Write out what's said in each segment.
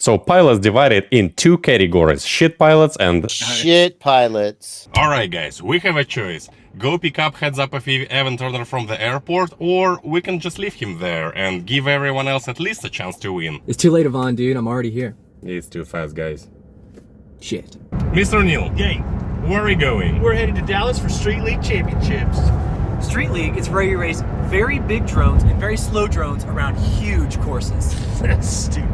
So pilots divided in two categories, shit pilots and shit pilots. Alright guys, we have a choice. Go pick up Heads Up of Evan Turner from the airport, or we can just leave him there and give everyone else at least a chance to win. It's too late, Yvonne, dude. I'm already here. It's too fast, guys. Shit. Mr. Neil, Yay. where are we going? We're headed to Dallas for Street League Championships. Street League is where you race very big drones and very slow drones around huge courses. That's stupid.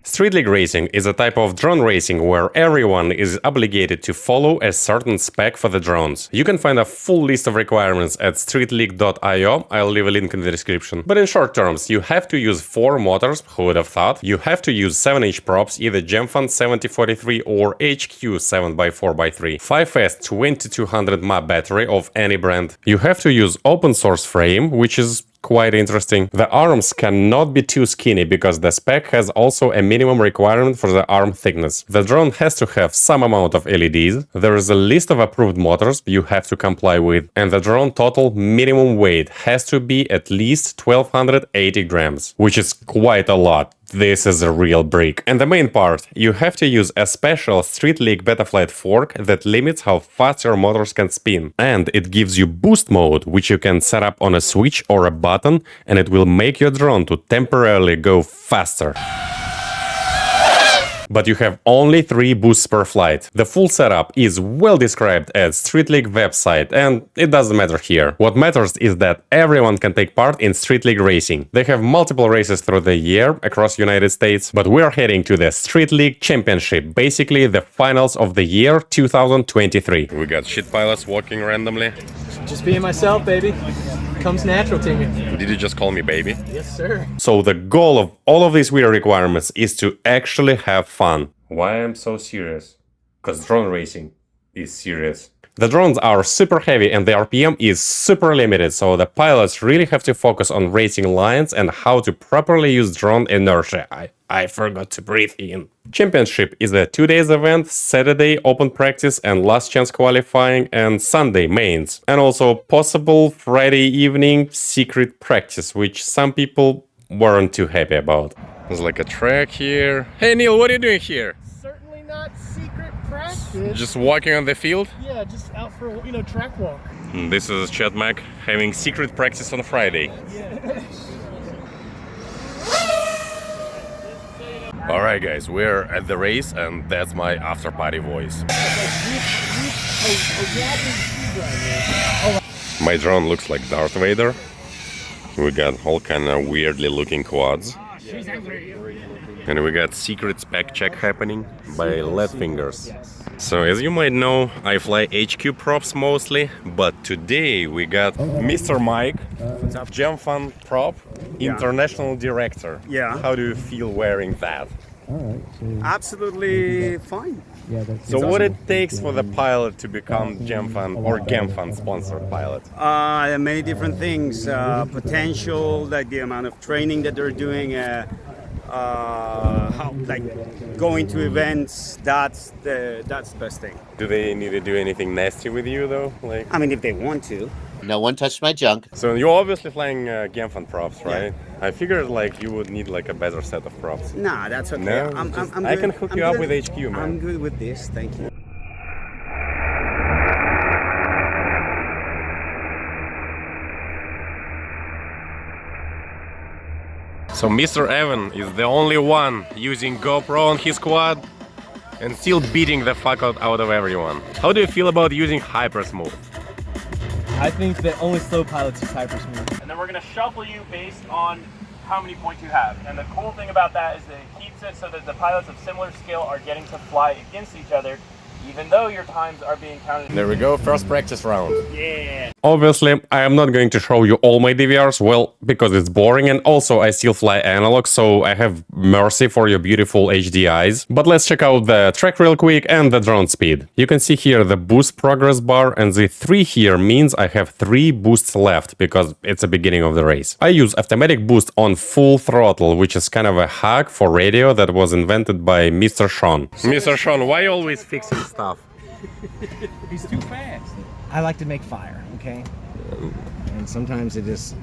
Street League racing is a type of drone racing where everyone is obligated to follow a certain spec for the drones. You can find a full list of requirements at streetleague.io, I'll leave a link in the description. But in short terms, you have to use 4 motors, who would have thought, you have to use 7-inch props, either Gemfan 7043 or HQ 7x4x3, 5S 2200 mAh battery of any brand. You have to use open source frame, which is quite interesting. The arms cannot be too skinny because the spec has also a minimum requirement for the arm thickness. The drone has to have some amount of LEDs, there is a list of approved motors you have to comply with, and the drone total minimum weight has to be at least 1280 grams, which is quite a lot. This is a real brick. And the main part, you have to use a special Street League Betaflight fork that limits how fast your motors can spin. And it gives you boost mode, which you can set up on a switch or a button, and it will make your drone to temporarily go faster. But you have only 3 boosts per flight. The full setup is well described at Street League website, and it doesn't matter here. What matters is that everyone can take part in Street League racing. They have multiple races through the year across United States, but we are heading to the Street League Championship, basically the finals of the year 2023. We got shit pilots walking randomly. Just being myself, baby. Comes natural to me. Did you just call me baby? Yes, sir. So the goal of all of these weird requirements is to actually have fun. Why I'm so serious? Because drone racing is serious. The drones are super heavy and the RPM is super limited, so the pilots really have to focus on racing lines and how to properly use drone inertia. I forgot to breathe in. Championship is a 2 days event, Saturday open practice and last chance qualifying, and Sunday mains. And also possible Friday evening secret practice, which some people weren't too happy about. There's like a track here. Hey Neil, what are you doing here? Certainly not secret practice. Just walking on the field? Yeah, just out for a, track walk. This is Chad Mac having secret practice on Friday. Yeah. Alright guys, we're at the race and that's my after party voice. My drone looks like Darth Vader. We got all kind of weirdly looking quads. And we got secret spec check happening by lead fingers. So as you might know, I fly HQ props mostly, but today we got Mr. Mike, Gemfan prop, international director. Yeah. How do you feel wearing that? Absolutely fine. So what it takes for the pilot to become Gemfan or Gemfan sponsored pilot? Many different things. Potential, like the amount of training that they're doing. How, like going to events. That's the best thing. Do they need to do anything nasty with you though? Like, I mean, if they want to. No one touched my junk. so you're obviously flying Gemfan props, right? Yeah. I figured like you would need like a better set of props. Nah, that's okay. No, I can hook you up with HQ, man. I'm good with this. Thank you. So Mr. Evan is the only one using GoPro on his quad and still beating the fuck out of everyone. How do you feel about using hypersmooth? I think that only slow pilots use hypersmooth. And then we're going to shuffle you based on how many points you have. And the cool thing about that is that it keeps it so that the pilots of similar skill are getting to fly against each other, even though your times are being counted. There we go, first practice round. Yeah. Obviously, I am not going to show you all my DVRs, well, because it's boring, and also I still fly analog, so I have mercy for your beautiful HD eyes. But let's check out the track real quick and the drone speed. You can see here the boost progress bar, and the 3 here means I have 3 boosts left, because it's the beginning of the race. I use automatic boost on full throttle, which is kind of a hack for radio that was invented by Mr. Sean. Mr. Sean, why you always fixing stuff? He's too fast. I like to make fire, okay? And sometimes it just,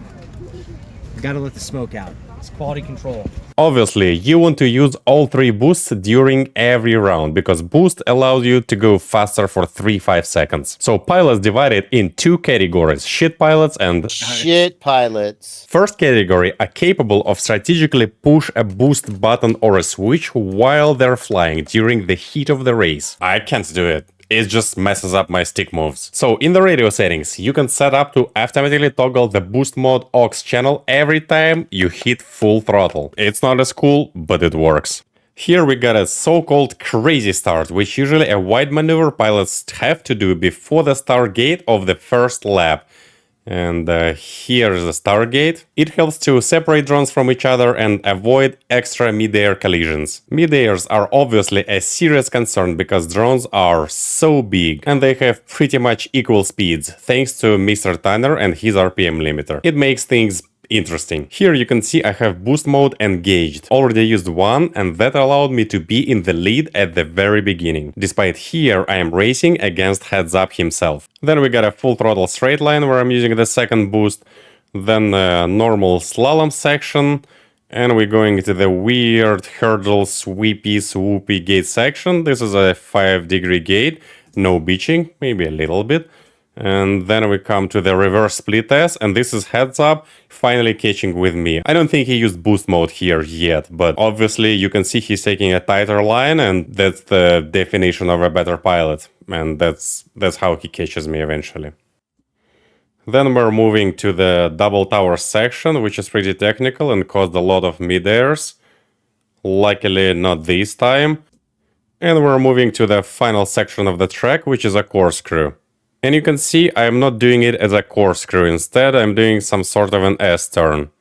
you gotta let the smoke out. It's quality control. Obviously, you want to use all 3 boosts during every round, because boost allows you to go faster for 3-5 seconds. So pilots divided in 2 categories, shit pilots and Shit pilots. first category are capable of strategically push a boost button or a switch while they're flying during the heat of the race. I can't do it. It just messes up my stick moves. So in the radio settings, you can set up to automatically toggle the boost mode aux channel every time you hit full throttle. It's not as cool, but it works. Here we got a so-called crazy start, which usually a wide maneuver pilots have to do before the start gate of the first lap. And here's the start gate. It helps to separate drones from each other and avoid extra mid-air collisions. Mid-airs are obviously a serious concern because drones are so big and they have pretty much equal speeds, thanks to Mr. Tanner and his RPM limiter. It makes things interesting. Here you can see I have boost mode engaged. Already used one, and that allowed me to be in the lead at the very beginning. Despite here I am racing against Heads Up himself. Then we got a full throttle straight line where I'm using the second boost. Then a normal slalom section. And we're going to the weird hurdle sweepy swoopy gate section. This is a 5-degree gate. No beaching, maybe a little bit. And then we come to the reverse split test, and this is Heads Up finally catching with me. I don't think he used boost mode here yet, but obviously you can see he's taking a tighter line, and that's the definition of a better pilot. And that's how he catches me eventually. Then we're moving to the double tower section, which is pretty technical and caused a lot of mid-airs. Luckily not this time. And we're moving to the final section of the track, which is a corkscrew. And you can see I'm not doing it as a corkscrew, instead I'm doing some sort of an S-turn.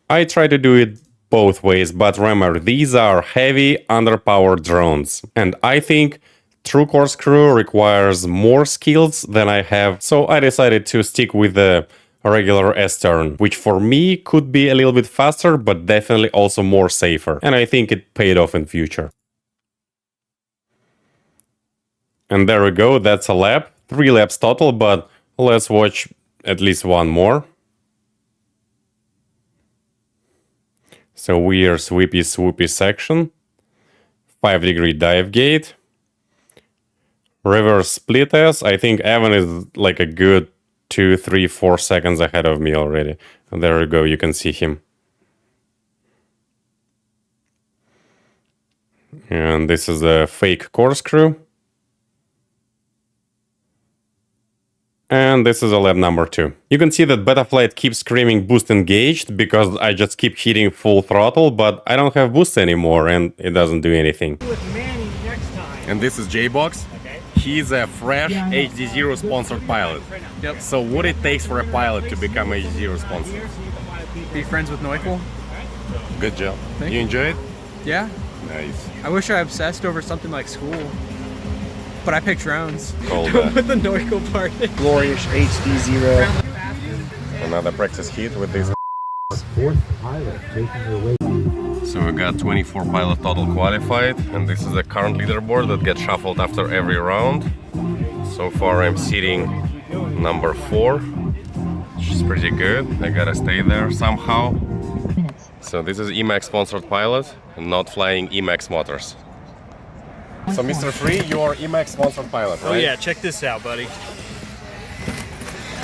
I try to do it both ways, but remember, these are heavy, underpowered drones. And I think true corkscrew requires more skills than I have, so I decided to stick with the regular S-turn, which for me could be a little bit faster, but definitely also more safer. And I think it paid off in future. And there we go, that's a lap. 3 laps total, but let's watch at least one more. So weird sweepy swoopy section. 5-degree dive gate. Reverse split test. I think Evan is like a good 2, 3, 4 seconds ahead of me already. And there we go, you can see him. And this is a fake corkscrew. And this is a lap number 2. You can see that Betaflight keeps screaming boost engaged because I just keep hitting full throttle, but I don't have boost anymore and it doesn't do anything. And this is J-Box. Okay. He's a fresh HD0 sponsored pilot. Yep. So what it takes for a pilot to become HD0 sponsor? Be friends with Neukel. Good job. Thank You you. enjoy it? Yeah. Nice. I wish I obsessed over something like school. But I picked drones. Called Don't put the Neukel part in. Glorious HD0. Another practice hit with this. Fourth pilot making their way. So we got 24 pilot total qualified, and this is the current leaderboard that gets shuffled after every round. So far I'm sitting number 4, which is pretty good. I gotta stay there somehow. So this is Emax sponsored pilot, not flying Emax motors. So Mr. Free, you are Emax sponsored pilot, right? Oh yeah, check this out, buddy.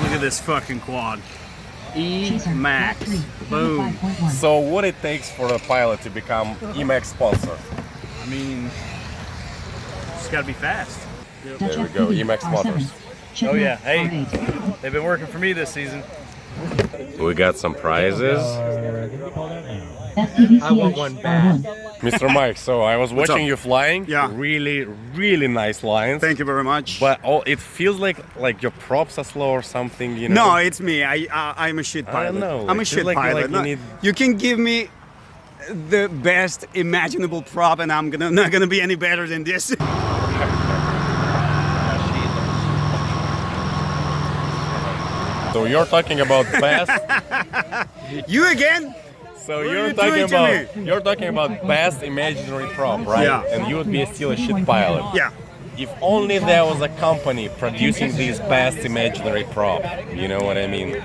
Look at this fucking quad. E-Max. Boom. So what it takes for a pilot to become Emax sponsor? I mean, just gotta be fast. There we go, Emax motors. Oh yeah, hey, they've been working for me this season. We got some prizes. I want one bad. Mr. Mike, so I was watching you flying. Yeah. Really, really nice lines. Thank you very much. But it feels like your props are slow or something, you know? No, it's me. I'm a shit pilot. I don't know. I'm a It shit feels like pilot. you No, need- you can give me the best imaginable prop, and I'm not gonna be any better than this. So you're talking about best. You again? So What are you're you talking doing to about best imaginary prop, right? Yeah. And you would be still a shit pilot. Yeah. If only there was a company producing this best imaginary prop. You know what I mean?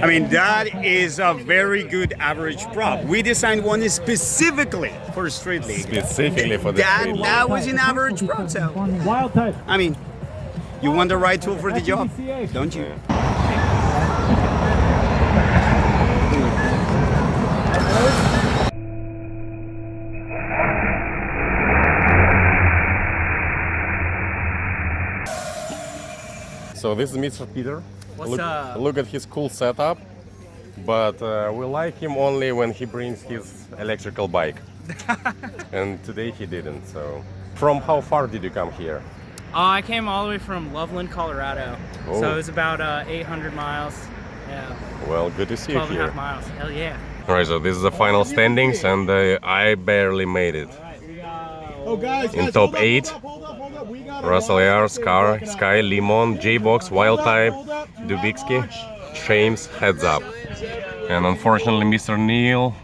I mean, that is a very good average prop. We designed one specifically for Street League. Specifically for the Street League. That was an average prop, so Wild type. I mean, you want the right tool for the job, don't you? So this is Mr. Peter. What's up? Look at his cool setup, but we like him only when he brings his electrical bike. And today he didn't. So, from how far did you come here? I came all the way from Loveland, Colorado. Oh. So it was about 800 miles. Yeah. Well, good to see you 12 and a here. half miles. Hell yeah. Alright, so this is the final standings, and I barely made it. In top 8, Russell Air, Sky, Limon, J-Box, Wild Type, Dubitsky, Shames, Heads Up. And unfortunately Mr. Neil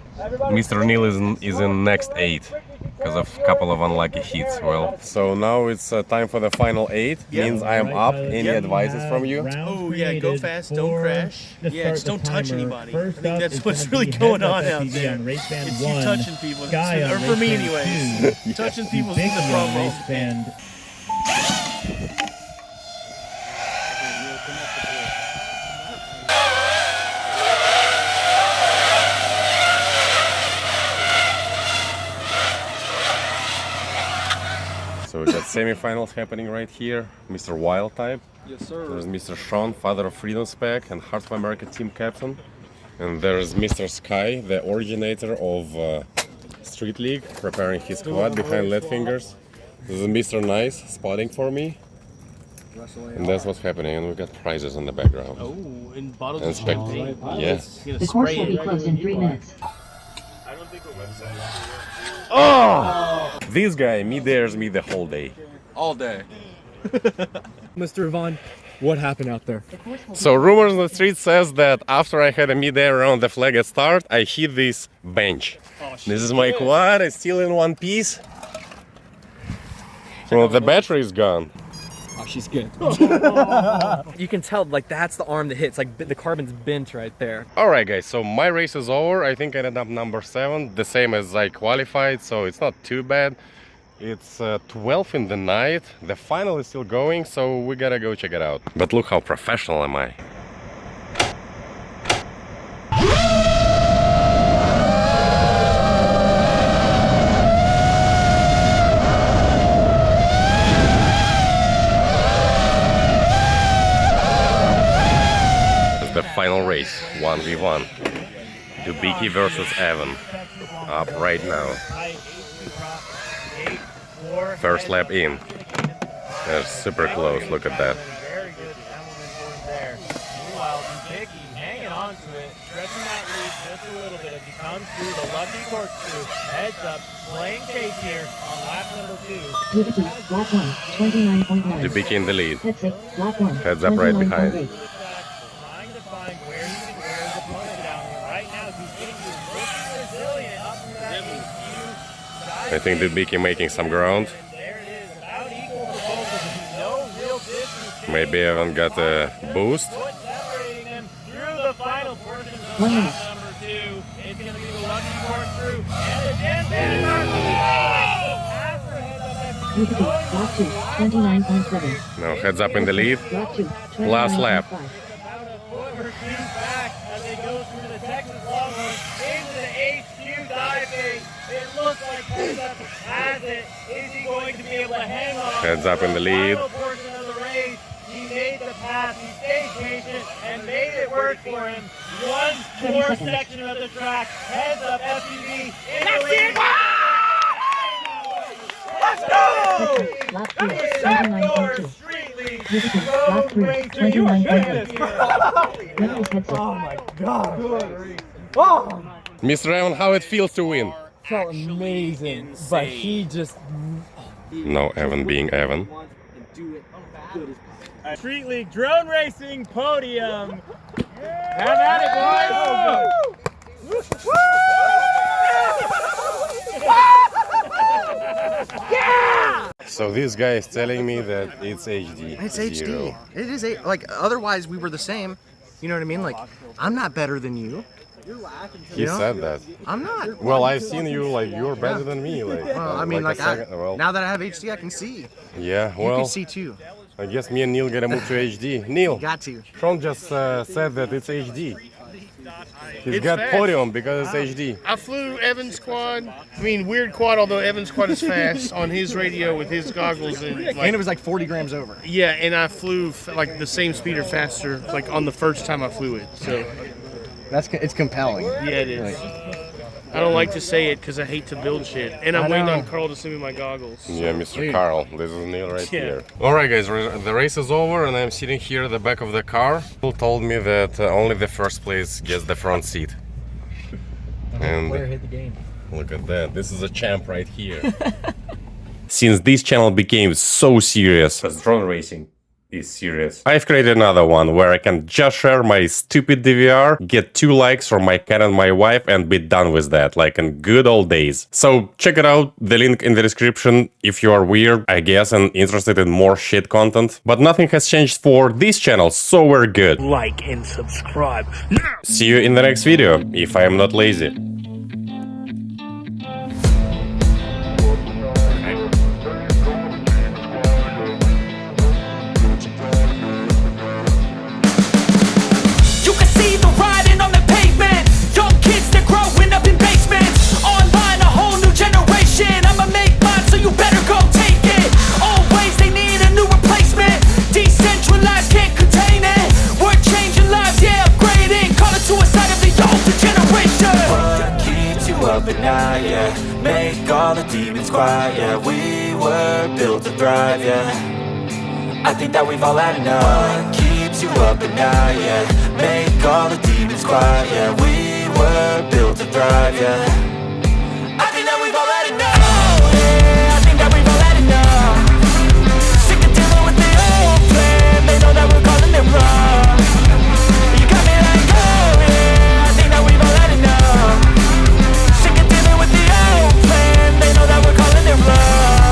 is in next 8 because of a couple of unlucky hits. Well, so now it's time for the final 8. Means I am up. Any advices from you? Oh yeah, go fast, don't crash. Yeah, just don't touch anybody. I think that's what's really going on out there. It's you touching people, or for me anyways. Touching people's the problem. So we got semifinals happening right here. Mr. Wild Type. Yes, sir. There's Mr. Sean, father of Freedom Spec and Heart of America team captain. And there's Mr. Sky, the originator of Street League, preparing his quad behind lead fingers. This is Mr. Nice spotting for me. And that's what's happening. And we got prizes in the background. Oh, and bottles And of spec. champagne. Yes. You're The gonna course spray will be it. closed in 3 minutes. Oh! This guy mid-airs me the whole day. All day. Mr. Vaughn, what happened out there? So rumors on the street says that after I had a mid-air around the flag at start, I hit this bench. This is my quad, it's still in one piece. Well, the battery is gone. Oh, she's good. You can tell, like, that's the arm that hits. Like, the carbon's bent right there. Alright guys, so my race is over. I think I ended up number 7, the same as I qualified, so it's not too bad. It's 12 in the night, the final is still going, so we gotta go check it out. But look how professional am I. The final race, 1v1. Dubicki versus Evan. Up right now. First lap in. That's super close, look at that. Very good element towards there. Meanwhile, Dubicki hanging on to it, stretching that lead just a little bit as he comes through the lucky corkscrew. Heads up, playing chase here on lap number 2. Dubicki, lap 1, 29.9. Dubicki in the lead. Heads up, lap 1, Heads up right behind. 29.8. Trying to find where he can wear his opponent down here. Right now, Dubicki is looking resilient up to that HQ. I think Dubicki making some ground. There it is, about equal for both of them. No real distance. Maybe Evan got a boost. What's separating them through the final portion of 1 minute. lap number 2. It's going to be the lucky corkscrew and the Jen Dubicki, lap 2, 29.7. Now heads up in the lead. Lap 2, 29.5. Last lap. about a foot or two back as they go through the Texas Longhorn into the HQ dive base. It looks like Heads Up has it. Is he going to be able to hang on? Heads Up in the lead. Final portion of the race. He made the pass. He stayed patient and made it work for him. One more section of the track. Heads Up FPV in the lead. Let's go! Lap 2, 29.2. Street League. Dubicki, lap 3, 29.8. Winners Heads Up. Oh my god. Oh! Mr. Evan, how it feels to win? Felt amazing. But he just. No, Evan being Evan. Street League drone racing podium. Have at it, boys! Yeah! So this guy is telling me that it's HD. It's zero. HD. It is like otherwise we were the same. You know what I mean? Like I'm not better than you. He said that. I'm not. Well, I've seen you like you're better than me. Like, Well, I mean, like well, now that I have HD, I can see. yeah. You Well, can see too. I guess me and Neil gotta move to HD. Neil, Got to. Sean just said that it's HD. He's It's got fast. podium because it's HD. I flew Evan's quad. I mean, weird quad, although Evan's quad is fast on his radio with his goggles. And, like, And it was like 40 grams over. yeah, and I flew like the same speed or faster, like on the first time I flew it. So It's compelling. yeah, it is. I don't like to say it because I hate to build shit, and I'm I waiting know. on Carl to send me my goggles. Yeah, Mr. Carl, this is Neil right Yeah. here. All right, guys, the race is over, and I'm sitting here at the back of the car. People told me that only the first place gets the front seat. And Player hit the game. look at that, this is a champ right here. Since this channel became so serious, as drone racing is serious, I've created another one where I can just share my stupid DVR, get 2 likes from my cat and my wife, and be done with that, like in good old days. So check it out, the link in the description if you are weird, I guess, and interested in more shit content. But nothing has changed for this channel, so we're good. Like and subscribe now. See you in the next video, if I am not lazy. You can see the riding on the pavement. Young kids, they're growing up in basements. Online, a whole new generation. I'ma make mine, so you better go take it. Always, they need a new replacement. Decentralized, can't contain it. We're changing lives, yeah, upgrading. Call it suicide of the older generation. What keeps you up at night, yeah? Make all the demons quiet, yeah. We were built to thrive, yeah. I think that we've all had enough. What keeps you up at night, yeah? Make all the demons quiet, yeah. We were built to thrive, yeah. I think that we've all had enough. Oh, yeah, I think that we've all had enough. Sick of dealing with the old plan. They know that we're calling it wrong. You got me like, oh, yeah, I think that we've all had enough. Sick of dealing with the old plan. They know that we're calling it wrong.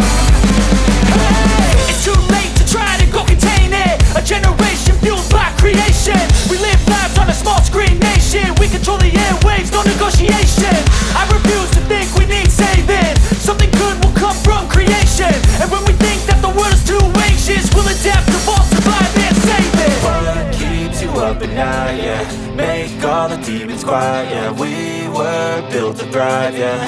Hey, it's too late to try to go contain it. A generation fueled by creation. We live lives on a small screen nation. We control the airwaves, no negotiation. I refuse to think we need saving. Something good will come from creation. And when we think that the world is too anxious, we'll adapt, evolve, survive, and save it. What keeps you up at night, yeah? Make all the demons quiet, yeah. We were built to thrive, yeah.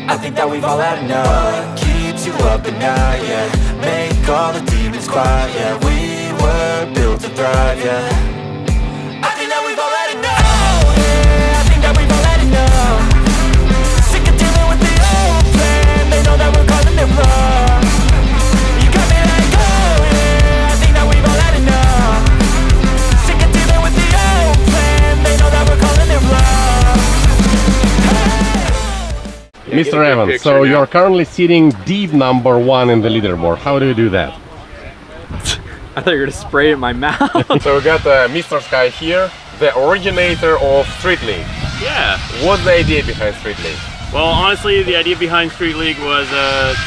I think that we've all had enough. What keeps you up at night, yeah? Make all the demons quiet, yeah. We were built to thrive, yeah. I think that we've all had enough. Oh, yeah, I think that we've all had enough. Sick of dealing with the old plan. They know that we're calling it wrong. You got me like, oh, yeah, I think that we've all had enough. Sick of dealing with the old plan. They know that we're calling it wrong. Mr. Evans, so you're currently sitting deep number 1 in the leaderboard. How do you do that? I thought you were gonna spray it in my mouth. So we got Mr. Sky here, the originator of StreetLeague. Yeah. What's the idea behind StreetLeague? Well, honestly, the idea behind StreetLeague was,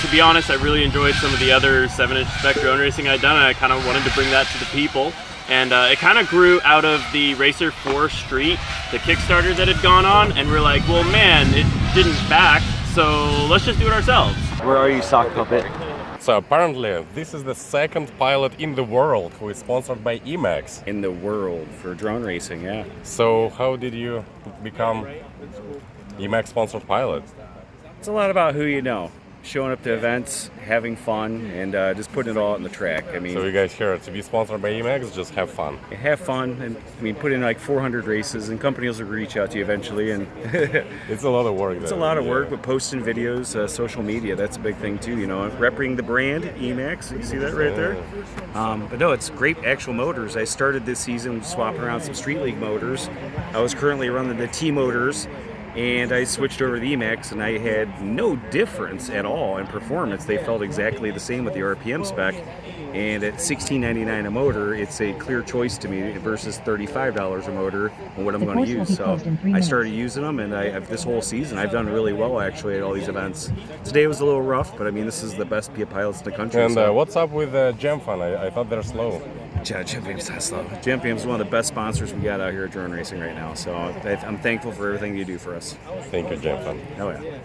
to be honest, I really enjoyed some of the other 7-inch spec drone racing I'd done, and I kind of wanted to bring that to the people. And it kind of grew out of the Racer 4 Street, the Kickstarter that had gone on, and we're like, well, man, it didn't back, so let's just do it ourselves. Where are you, sock puppet? So apparently, this is the second pilot in the world who is sponsored by Emacs. In the world for drone racing, yeah. So how did you become Emacs sponsored pilot? It's a lot about who you know. Showing up to events, having fun, and just putting it all out on the track. I mean, So you guys here to be sponsored by Emacs, just have fun. have fun, and I mean, put in like 400 races, and companies will reach out to you eventually. And It's a lot of work. it's a lot of work, but posting videos, social media, that's a big thing too. You know, repping the brand Emacs. You see that right there? But no, it's great actual motors. I started this season swapping around some StreetLeague motors. I was currently running the Tmotors, and I switched over to the Emacs, and I had no difference at all in performance. They felt exactly the same with the RPM spec. And at $16.99 a motor, it's a clear choice to me versus $35 a motor and what I'm going to use. So I started using them, and this whole season I've done really well actually at all these events. Today was a little rough, but I mean this is the best PIA pilots in the country. And so. what's up with Jam Fun? I thought they're slow. Yeah, Jam Fam's not slow. Jam Fam's one of the best sponsors we got out here at drone racing right now. So I'm thankful for everything you do for us. Thank you, Jam Fun. Oh yeah.